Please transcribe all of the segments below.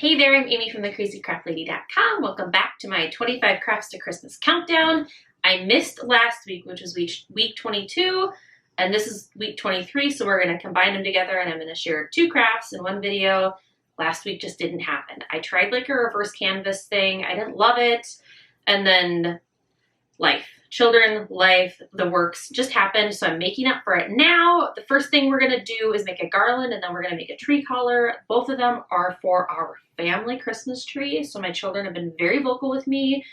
Hey there, I'm Amy from thecrazycraftlady.com. Welcome back to my 25 Crafts to Christmas countdown. I missed last week, which was week 22, and this is week 23, so we're going to combine them together, and I'm going to share 2 crafts in one video. Last week just didn't happen. I tried like a reverse canvas thing. I didn't love it, and then life. Children, life, the works just happened, so I'm making up for it now. The first thing we're gonna do is make a garland, and then we're gonna make a tree collar. Both of them are for our family Christmas tree, so my children have been very vocal with me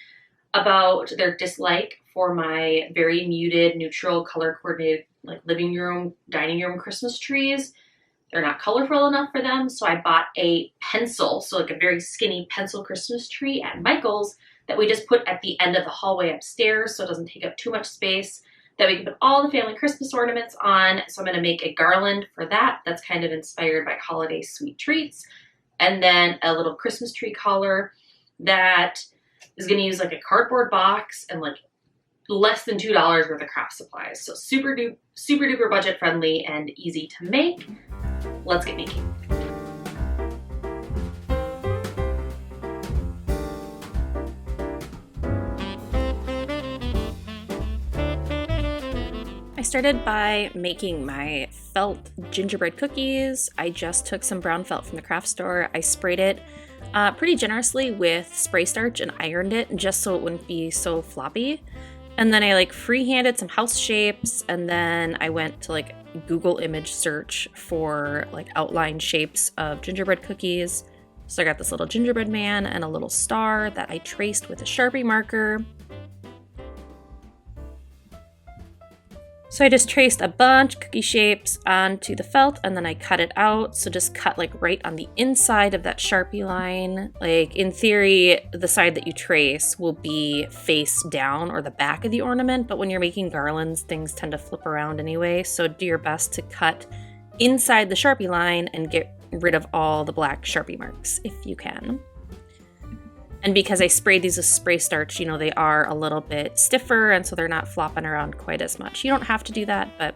about their dislike for my very muted, neutral, color coordinated, like living room, dining room Christmas trees. They're not colorful enough for them, so I bought a pencil, so like a very skinny pencil Christmas tree at Michael's, that we just put at the end of the hallway upstairs so it doesn't take up too much space, that we can put all the family Christmas ornaments on. So I'm going to make a garland for that. That's kind of inspired by holiday sweet treats. And then a little Christmas tree collar that is going to use like a cardboard box and like less than $2 worth of craft supplies. So super duper budget friendly and easy to make. Let's get making. I started by making my felt gingerbread cookies. I just took some brown felt from the craft store. I sprayed it pretty generously with spray starch and ironed it just so it wouldn't be so floppy. And then I like freehanded some house shapes, and then I went to like Google image search for like outline shapes of gingerbread cookies. So I got this little gingerbread man and a little star that I traced with a Sharpie marker. So I just traced a bunch of cookie shapes onto the felt, and then I cut it out. So just cut like right on the inside of that Sharpie line. Like in theory, the side that you trace will be face down or the back of the ornament, but when you're making garlands, things tend to flip around anyway. So do your best to cut inside the Sharpie line and get rid of all the black Sharpie marks if you can. And because I sprayed these with spray starch, you know, they are a little bit stiffer, and so they're not flopping around quite as much. You don't have to do that, but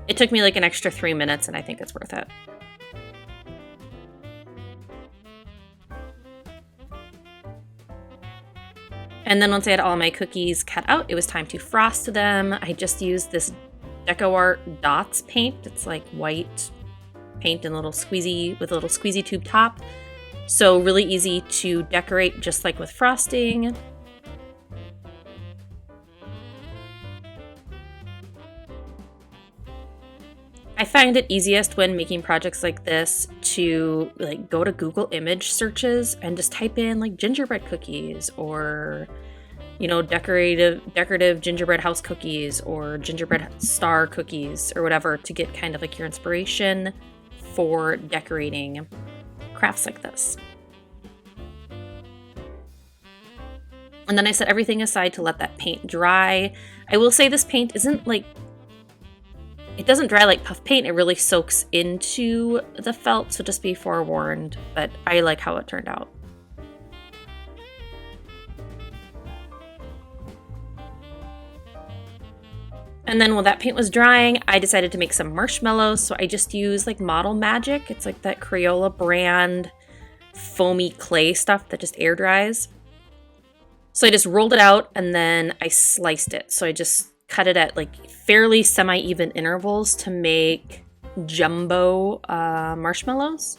it took me like an extra 3 minutes, and I think it's worth it. And then once I had all my cookies cut out, it was time to frost them. I just used this DecoArt Dots paint. It's like white paint and with a little squeezy tube top. So really easy to decorate, just like with frosting. I find it easiest when making projects like this to like go to Google image searches and just type in like gingerbread cookies, or you know, decorative gingerbread house cookies, or gingerbread star cookies, or whatever, to get kind of like your inspiration for decorating crafts like this. And then I set everything aside to let that paint dry. I will say this paint isn't like, it doesn't dry like puff paint. It really soaks into the felt, so just be forewarned, but I like how it turned out. And then while that paint was drying, I decided to make some marshmallows. So I just used like Model Magic. It's like that Crayola brand foamy clay stuff that just air dries. So I just rolled it out and then I sliced it. So I just cut it at like fairly semi-even intervals to make jumbo marshmallows.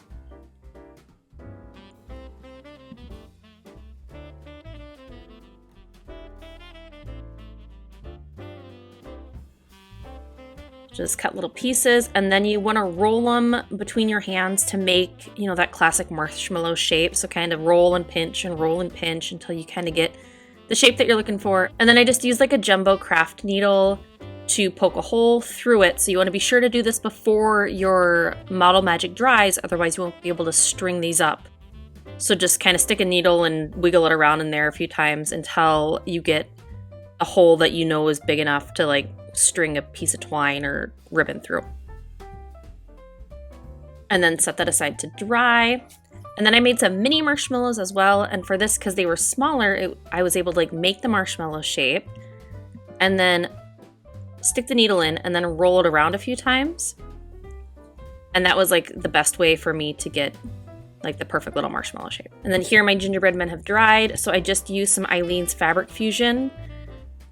Just cut little pieces, and then you want to roll them between your hands to make, you know, that classic marshmallow shape. So kind of roll and pinch until you kind of get the shape that you're looking for. And then I just used like a jumbo craft needle to poke a hole through it. So you want to be sure to do this before your Model Magic dries, otherwise you won't be able to string these up. So just kind of stick a needle and wiggle it around in there a few times until you get a hole that you know is big enough to like string a piece of twine or ribbon through. And then set that aside to dry. And then I made some mini marshmallows as well. And for this, because they were smaller, I was able to like make the marshmallow shape and then stick the needle in and then roll it around a few times. And that was like the best way for me to get like the perfect little marshmallow shape. And then here my gingerbread men have dried, so I just used some Eileen's Fabric Fusion,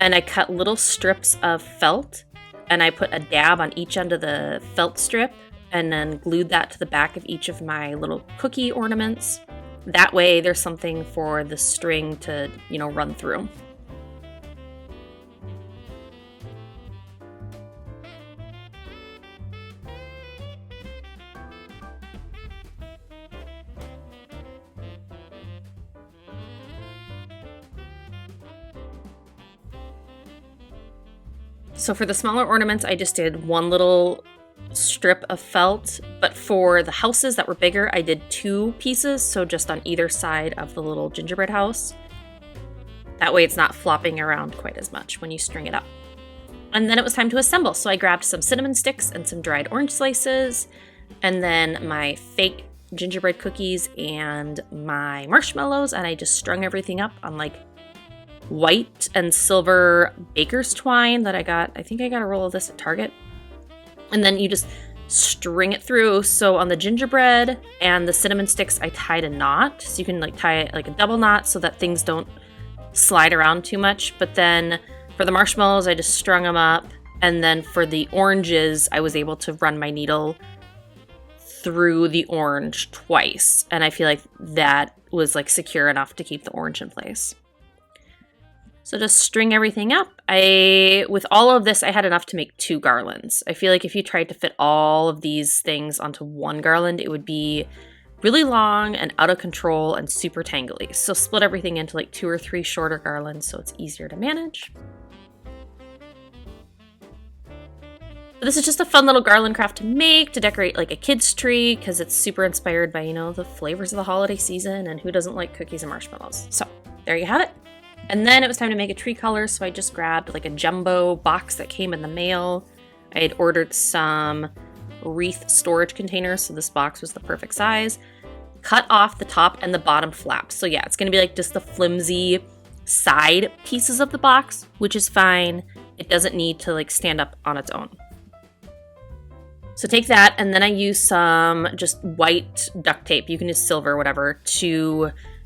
and I cut little strips of felt, and I put a dab on each end of the felt strip, and then glued that to the back of each of my little cookie ornaments. That way there's something for the string to, you know, run through. So for the smaller ornaments, I just did one little strip of felt, but for the houses that were bigger, I did 2 pieces, so just on either side of the little gingerbread house. That way it's not flopping around quite as much when you string it up. And then it was time to assemble, so I grabbed some cinnamon sticks and some dried orange slices, and then my fake gingerbread cookies and my marshmallows, and I just strung everything up on like white and silver baker's twine that I think I got a roll of this at Target. And then you just string it through. So on the gingerbread and the cinnamon sticks, I tied a knot. So you can like tie it like a double knot so that things don't slide around too much. But then for the marshmallows, I just strung them up. And then for the oranges, I was able to run my needle through the orange twice. And I feel like that was like secure enough to keep the orange in place. So just string everything up. With all of this, I had enough to make 2 garlands. I feel like if you tried to fit all of these things onto one garland, it would be really long and out of control and super tangly. So split everything into like 2 or 3 shorter garlands so it's easier to manage. But this is just a fun little garland craft to make to decorate like a kid's tree because it's super inspired by, you know, the flavors of the holiday season, and who doesn't like cookies and marshmallows. So there you have it. And then it was time to make a tree color, so I just grabbed like a jumbo box that came in the mail. I had ordered some wreath storage containers, so this box was the perfect size. Cut off the top and the bottom flaps. So yeah, it's gonna be like just the flimsy side pieces of the box, which is fine. It doesn't need to like stand up on its own. So take that, and then I use some just white duct tape, you can use silver, whatever,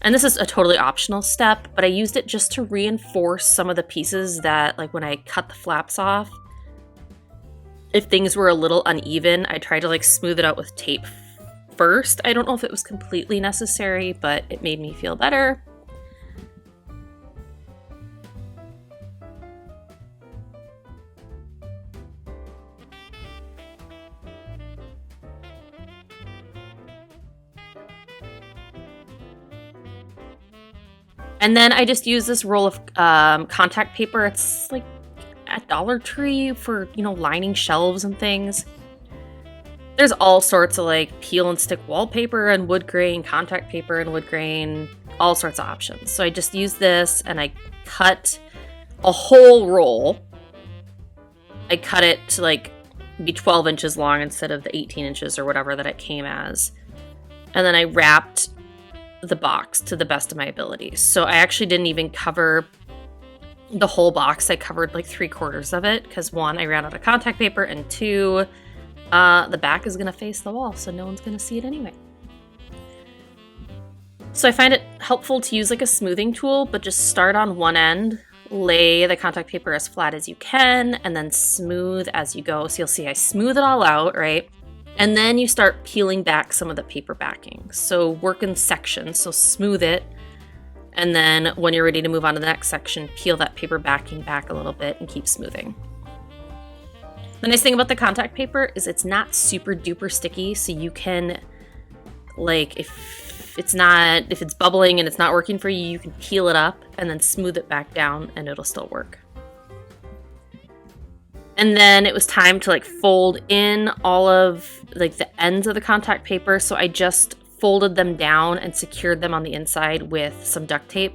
and this is a totally optional step, but I used it just to reinforce some of the pieces that, like when I cut the flaps off, if things were a little uneven, I tried to like smooth it out with tape first. I don't know if it was completely necessary, but it made me feel better. And then I just use this roll of contact paper. It's like at Dollar Tree for, you know, lining shelves and things. There's all sorts of like peel and stick wallpaper and wood grain, contact paper and wood grain, all sorts of options. So I just use this and I cut a whole roll. I cut it to like be 12 inches long instead of the 18 inches or whatever that it came as. And then I wrapped the box to the best of my abilities. So I actually didn't even cover the whole box. I covered like 3/4 of it because 1, I ran out of contact paper, and 2, the back is gonna face the wall, so no one's gonna see it anyway. So I find it helpful to use like a smoothing tool, but just start on one end, lay the contact paper as flat as you can, and then smooth as you go. So you'll see I smooth it all out, right? And then you start peeling back some of the paper backing. So work in sections, so smooth it. And then when you're ready to move on to the next section, peel that paper backing back a little bit and keep smoothing. The nice thing about the contact paper is it's not super duper sticky, so you can, like, if it's bubbling and it's not working for you, you can peel it up and then smooth it back down and it'll still work. And then it was time to like fold in all of like the ends of the contact paper. So I just folded them down and secured them on the inside with some duct tape.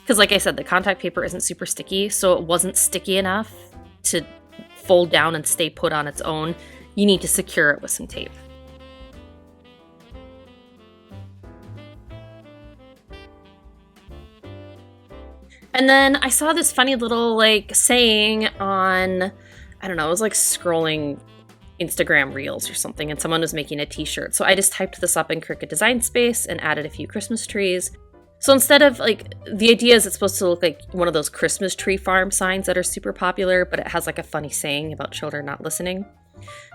Because like I said, the contact paper isn't super sticky, so it wasn't sticky enough to fold down and stay put on its own. You need to secure it with some tape. And then I saw this funny little like saying on, I don't know, it was like scrolling Instagram Reels or something, and someone was making a t-shirt. So I just typed this up in Cricut Design Space and added a few Christmas trees. So instead of like, the idea is it's supposed to look like one of those Christmas tree farm signs that are super popular, but it has like a funny saying about children not listening.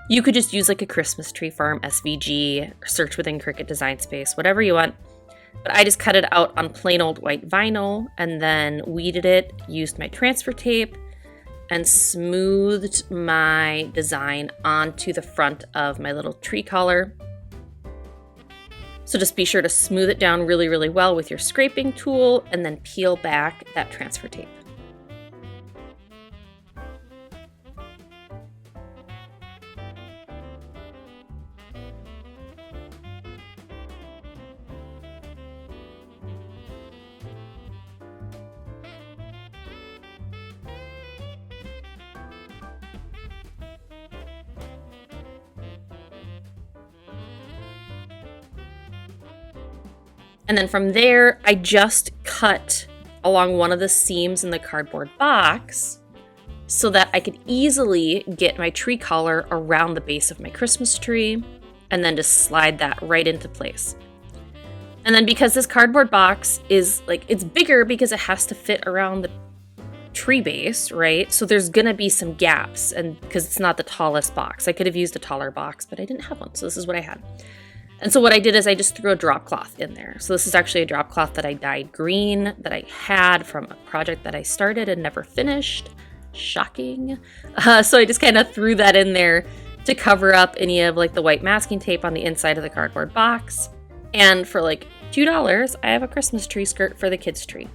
You could just use like a Christmas tree farm SVG, or search within Cricut Design Space, whatever you want. But I just cut it out on plain old white vinyl and then weeded it, used my transfer tape, and smoothed my design onto the front of my little tree collar. So just be sure to smooth it down really, really well with your scraping tool and then peel back that transfer tape. And then from there, I just cut along one of the seams in the cardboard box so that I could easily get my tree collar around the base of my Christmas tree and then just slide that right into place. And then because this cardboard box is like, it's bigger because it has to fit around the tree base, right? So there's gonna be some gaps, and because it's not the tallest box. I could have used a taller box, but I didn't have one, so this is what I had. And so what I did is I just threw a drop cloth in there. So this is actually a drop cloth that I dyed green that I had from a project that I started and never finished. Shocking. So I just kind of threw that in there to cover up any of like the white masking tape on the inside of the cardboard box. And for like $2, I have a Christmas tree skirt for the kids' tree.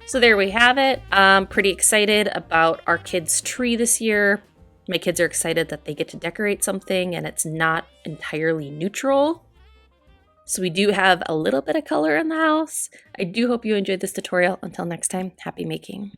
So there we have it. I'm pretty excited about our kids' tree this year. My kids are excited that they get to decorate something and it's not entirely neutral. So we do have a little bit of color in the house. I do hope you enjoyed this tutorial. Until next time, happy making.